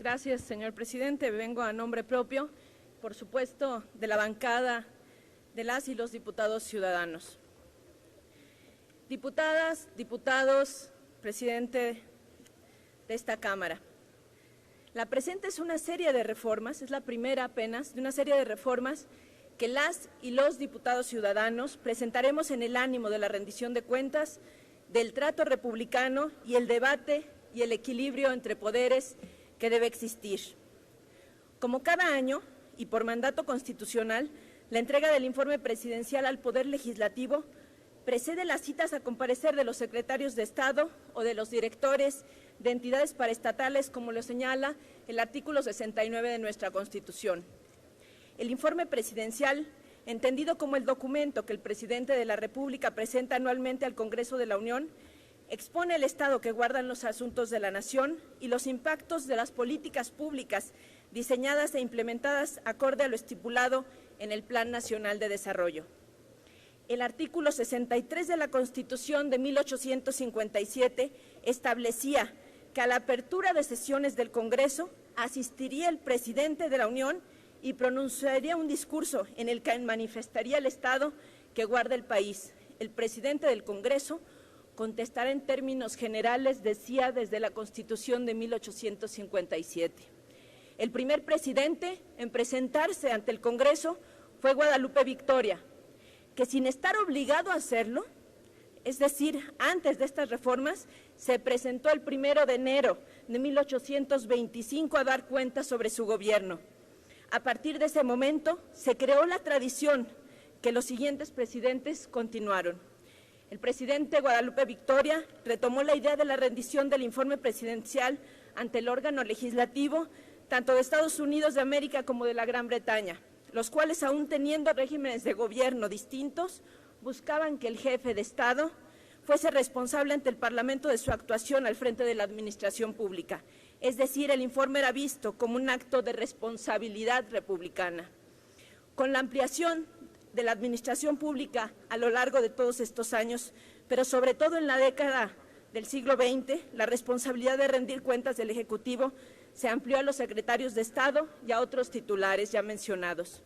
Gracias, señor presidente. Vengo a nombre propio, por supuesto, de la bancada de las y los diputados ciudadanos. Diputadas, diputados, presidente de esta Cámara. La presente es una serie de reformas, es la primera apenas de una serie de reformas que las y los diputados ciudadanos presentaremos en el ánimo de la rendición de cuentas, del trato republicano y el debate y el equilibrio entre poderes que debe existir. Como cada año, y por mandato constitucional, la entrega del informe presidencial al Poder Legislativo precede las citas a comparecer de los secretarios de Estado o de los directores de entidades paraestatales, como lo señala el artículo 69 de nuestra Constitución. El informe presidencial, entendido como el documento que el presidente de la República presenta anualmente al Congreso de la Unión, expone el estado que guardan los asuntos de la nación y los impactos de las políticas públicas diseñadas e implementadas acorde a lo estipulado en el Plan Nacional de Desarrollo. El artículo 63 de la Constitución de 1857 establecía que a la apertura de sesiones del Congreso asistiría el presidente de la Unión y pronunciaría un discurso en el que manifestaría el estado que guarda el país. El presidente del Congreso contestará en términos generales, decía desde la Constitución de 1857. El primer presidente en presentarse ante el Congreso fue Guadalupe Victoria, que sin estar obligado a hacerlo, es decir, antes de estas reformas, se presentó el 1 de enero de 1825 a dar cuenta sobre su gobierno. A partir de ese momento se creó la tradición que los siguientes presidentes continuaron. El presidente Guadalupe Victoria retomó la idea de la rendición del informe presidencial ante el órgano legislativo, tanto de Estados Unidos de América como de la Gran Bretaña, los cuales, aún teniendo regímenes de gobierno distintos, buscaban que el jefe de Estado fuese responsable ante el Parlamento de su actuación al frente de la administración pública. Es decir, el informe era visto como un acto de responsabilidad republicana. Con la ampliación de la administración pública a lo largo de todos estos años, pero sobre todo en la década del siglo XX, la responsabilidad de rendir cuentas del Ejecutivo se amplió a los secretarios de Estado y a otros titulares ya mencionados.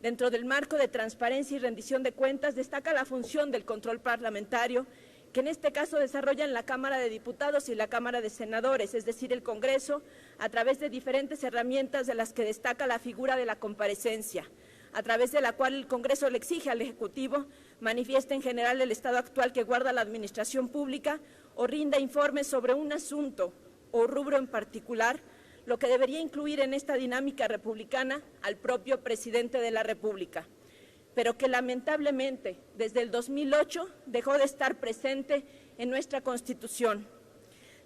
Dentro del marco de transparencia y rendición de cuentas destaca la función del control parlamentario, que en este caso desarrollan la Cámara de Diputados y la Cámara de Senadores, es decir, el Congreso, a través de diferentes herramientas de las que destaca la figura de la comparecencia, a través de la cual el Congreso le exige al Ejecutivo manifieste en general el estado actual que guarda la administración pública o rinda informes sobre un asunto o rubro en particular, lo que debería incluir en esta dinámica republicana al propio presidente de la República, pero que lamentablemente desde el 2008 dejó de estar presente en nuestra Constitución.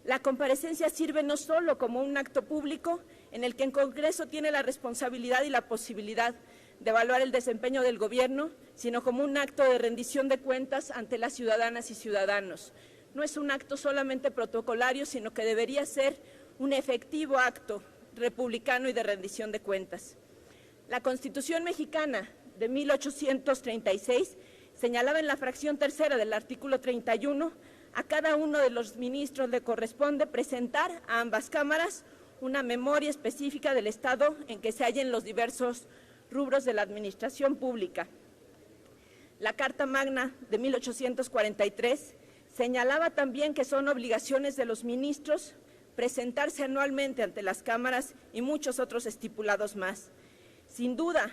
La comparecencia sirve no solo como un acto público en el que el Congreso tiene la responsabilidad y la posibilidad de evaluar el desempeño del gobierno, sino como un acto de rendición de cuentas ante las ciudadanas y ciudadanos. No es un acto solamente protocolario, sino que debería ser un efectivo acto republicano y de rendición de cuentas. La Constitución mexicana de 1836 señalaba en la fracción tercera del artículo 31 a cada uno de los ministros le corresponde presentar a ambas cámaras una memoria específica del estado en que se hallen los diversos rubros de la administración pública. La Carta Magna de 1843 señalaba también que son obligaciones de los ministros presentarse anualmente ante las cámaras y muchos otros estipulados más. Sin duda,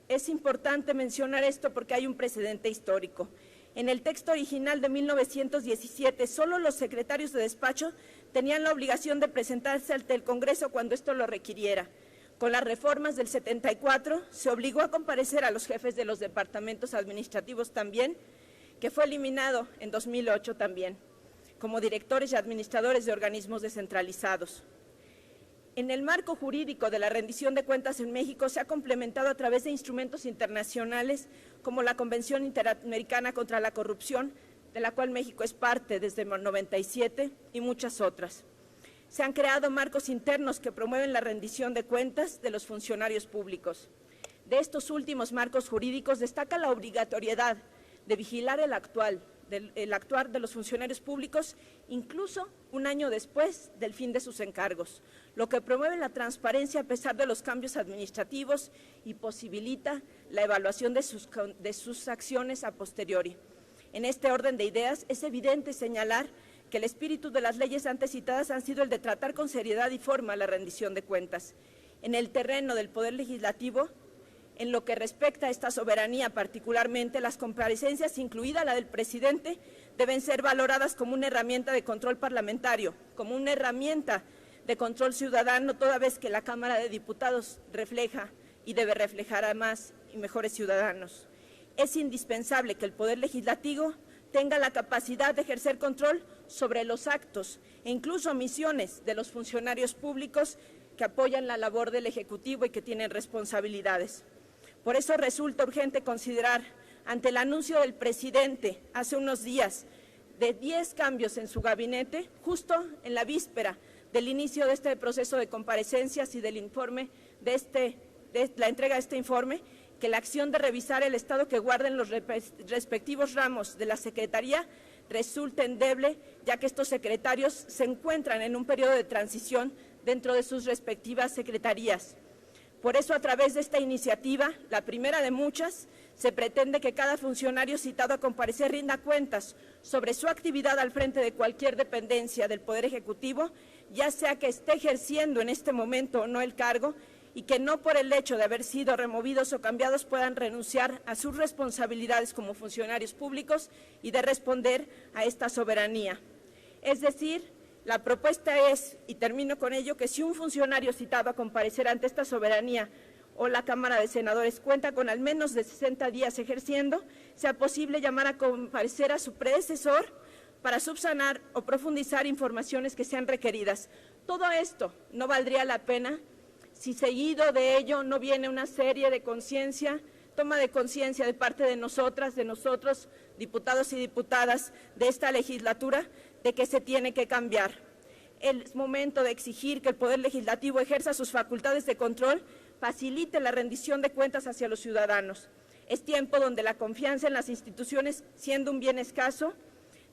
es importante mencionar esto porque hay un precedente histórico. En el texto original de 1917, solo los secretarios de despacho tenían la obligación de presentarse ante el Congreso cuando esto lo requiriera. Con las reformas del 74 se obligó a comparecer a los jefes de los departamentos administrativos también, que fue eliminado en 2008 también, como directores y administradores de organismos descentralizados. En el marco jurídico de la rendición de cuentas en México se ha complementado a través de instrumentos internacionales como la Convención Interamericana contra la Corrupción, de la cual México es parte desde el 97, y muchas otras. Se han creado marcos internos que promueven la rendición de cuentas de los funcionarios públicos. De estos últimos marcos jurídicos destaca la obligatoriedad de vigilar el actual, el actuar de los funcionarios públicos, incluso un año después del fin de sus encargos, lo que promueve la transparencia a pesar de los cambios administrativos y posibilita la evaluación de sus acciones a posteriori. En este orden de ideas, es evidente señalar que el espíritu de las leyes antes citadas han sido el de tratar con seriedad y forma la rendición de cuentas. En el terreno del Poder Legislativo, en lo que respecta a esta soberanía, particularmente las comparecencias, incluida la del presidente, deben ser valoradas como una herramienta de control parlamentario, como una herramienta de control ciudadano, toda vez que la Cámara de Diputados refleja y debe reflejar a más y mejores ciudadanos. Es indispensable que el Poder Legislativo tenga la capacidad de ejercer control sobre los actos e incluso omisiones de los funcionarios públicos que apoyan la labor del Ejecutivo y que tienen responsabilidades. Por eso resulta urgente considerar, ante el anuncio del presidente hace unos días de 10 cambios en su gabinete, justo en la víspera del inicio de este proceso de comparecencias y del informe de la entrega de este informe, que la acción de revisar el estado que guarden los respectivos ramos de la Secretaría resulta endeble, ya que estos secretarios se encuentran en un periodo de transición dentro de sus respectivas secretarías. Por eso, a través de esta iniciativa, la primera de muchas, se pretende que cada funcionario citado a comparecer rinda cuentas sobre su actividad al frente de cualquier dependencia del Poder Ejecutivo, ya sea que esté ejerciendo en este momento o no el cargo, y que no por el hecho de haber sido removidos o cambiados puedan renunciar a sus responsabilidades como funcionarios públicos y de responder a esta soberanía. Es decir, la propuesta es, y termino con ello, que si un funcionario citado a comparecer ante esta soberanía o la Cámara de Senadores cuenta con al menos de 60 días ejerciendo, sea posible llamar a comparecer a su predecesor para subsanar o profundizar informaciones que sean requeridas. Todo esto no valdría la pena si seguido de ello no viene una serie de toma de conciencia de parte de nosotras, de nosotros, diputados y diputadas de esta legislatura, de que se tiene que cambiar. Es momento de exigir que el Poder Legislativo ejerza sus facultades de control, facilite la rendición de cuentas hacia los ciudadanos. Es tiempo donde la confianza en las instituciones, siendo un bien escaso,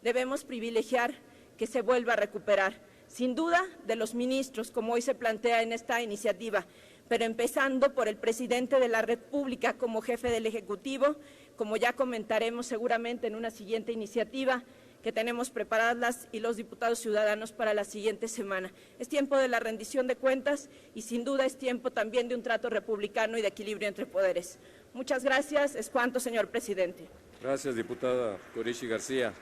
debemos privilegiar que se vuelva a recuperar. Sin duda, de los ministros, como hoy se plantea en esta iniciativa, pero empezando por el presidente de la República como jefe del Ejecutivo, como ya comentaremos seguramente en una siguiente iniciativa que tenemos preparadas las y los diputados ciudadanos para la siguiente semana. Es tiempo de la rendición de cuentas y sin duda es tiempo también de un trato republicano y de equilibrio entre poderes. Muchas gracias. Es cuanto, señor presidente. Gracias, diputada Corichi García.